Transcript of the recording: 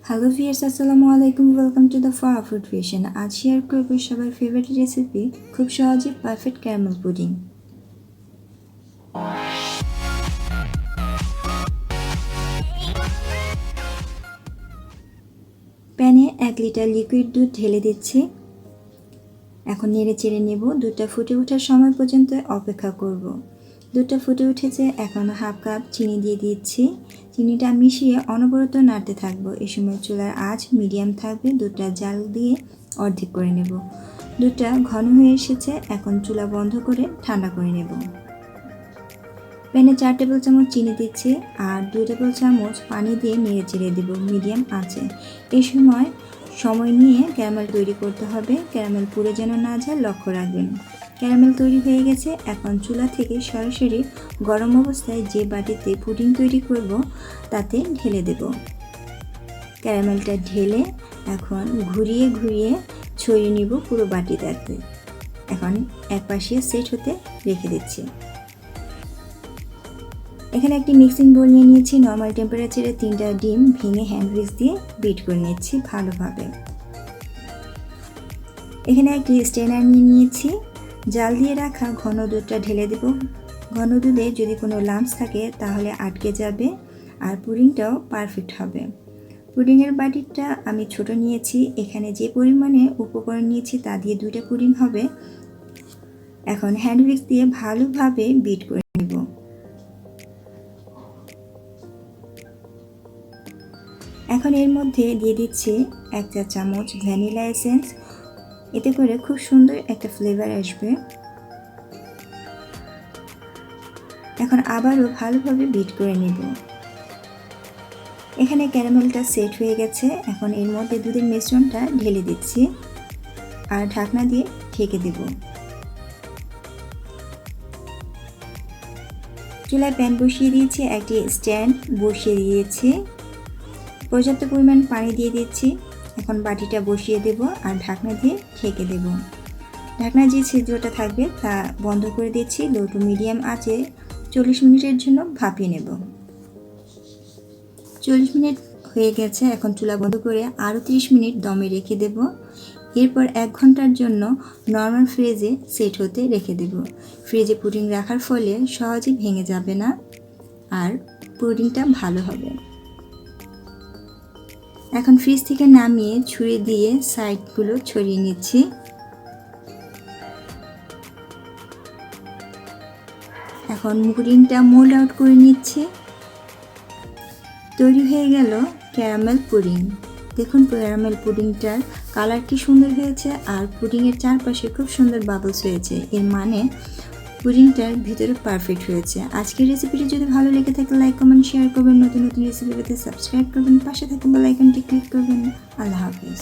Hello viewers, আসসালামু আলাইকুম। Welcome to the Fara food vision. আজ শেয়ার করব সবার ফেভারিট রেসিপি, খুব সহজে পারফেক্ট ক্যারামেল পুডিং। প্যানে 1 লিটার লিকুইড দুধ ঢেলে দিচ্ছি। এখন নেড়ে চেড়ে নেব। দুধটা ফুটে ওঠার সময় পর্যন্ত অপেক্ষা করব। দুধটা ফুটে উঠেছে, এখন হাফ কাপ চিনি দিয়ে দিচ্ছি। চিনিটা মিশিয়ে অনবরত নাড়তে থাকবো। এই সময় চুলার আঁচ মিডিয়াম থাকবে। দুধটা জাল দিয়ে অর্ধেক করে নেব। দুধটা ঘন হয়ে এসেছে, এখন চুলা বন্ধ করে ঠান্ডা করে নেব। প্যানে 4 টেবিল চামচ চিনি দিচ্ছি আর 2 টেবিল চামচ পানি দিয়ে নেড়ে চেড়ে দেব মিডিয়াম আঁচে। এই সময় নিয়ে ক্যারামেল তৈরি করতে হবে। ক্যারামেল পুড়ে যেন না যায় লক্ষ্য রাখবেন। ক্যারামেল তৈরি হয়ে গেছে, এখন চুলা থেকে সরাসরি গরম অবস্থায় যে বাটিতে পুডিং তৈরি করব তাতে ঢেলে দেব। ক্যারামেলটা ঢেলে এখন ঘুরিয়ে ঘুরিয়ে ছড়িয়ে নিব পুরো বাটিটাতে। এখন এক পাশে সেট হতে রেখে দিচ্ছি। এখানে একটি মিক্সিং বোল নিয়ে নিয়েছি। নর্মাল টেম্পারেচারে 3টা ডিম ভেঙে হ্যান্ড হুইস্ক দিয়ে বিট করে নিচ্ছি ভালোভাবে। এখানে একটি স্ট্রেনার নিয়ে নিয়েছি। জাল দিয়ে রাখা ঘন দুধটা ঢেলে দেব। ঘন দুধে যদি কোনো লাম্পস থাকে তাহলে আটকে যাবে আর পুডিংটাও পারফেক্ট হবে। পুডিংয়ের বাটিটা আমি ছোট নিয়েছি। এখানে যে পরিমাণে উপকরণ নিয়েছি তা দিয়ে 2টা পুডিং হবে। এখন হ্যান্ড হুইস্ক দিয়ে ভালোভাবে বিট করে নেব। এখন এর মধ্যে দিয়ে দিচ্ছি 1 চা চামচ ভ্যানিলা এসেন্স। এতে করে খুব সুন্দর একটা ফ্লেভার আসবে। এখন আবারও ভালোভাবে বিট করে নেব। এখানে ক্যারামেলটা সেট হয়ে গেছে। এখন এর মধ্যে দুধের মিশ্রণটা ঢেলে দিচ্ছি আর ঢাকনা দিয়ে ঢেকে দেব। চুলায় প্যান বসিয়ে দিয়েছি, একটি স্ট্যান্ড বসিয়ে দিয়েছি। পর্যাপ্ত পরিমাণ পানি দিয়ে দিচ্ছি। এখন বাটিটা বসিয়ে দেব আর ঢাকনা দিয়ে ঢেকে দেব। ঢাকনা যে ছিদ্রটা থাকবে তা বন্ধ করে দিচ্ছি। লো টু মিডিয়াম আঁচে 40 মিনিটের জন্য ভাপিয়ে নেব। 40 মিনিট হয়ে গেছে। এখন চুলা বন্ধ করে আরও 30 মিনিট দমে রেখে দেব। এরপর 1 ঘন্টার জন্য নর্মাল ফ্রিজে সেট হতে রেখে দেব। ফ্রিজে পুডিং রাখার ফলে সহজে ভেঙে যাবে না আর পুডিংটা ভালো হবে। এখন ফ্রিজ থেকে নামিয়ে ছুরি দিয়ে সাইডগুলো ছড়িয়ে নিচ্ছি। এখন পুডিংটা মোল্ড আউট করে নিচ্ছি। তৈরি হয়ে গেল ক্যারামেল পুডিং। দেখুন ক্যারামেল পুডিংটার কালার কি সুন্দর হয়েছে আর পুডিংয়ের চারপাশে খুব সুন্দর বাবলস হয়েছে। এর মানে পুডিংটার ভিতরে পারফেক্ট হয়েছে। আজকের রেসিপিটি যদি ভালো লেগে থাকে লাইক কমেন্ট শেয়ার করবেন। নতুন নতুন রেসিপি পেতে সাবস্ক্রাইব করবেন। পাশে থাকা বেল আইকনটি ক্লিক করবেন। আল্লাহ হাফেজ।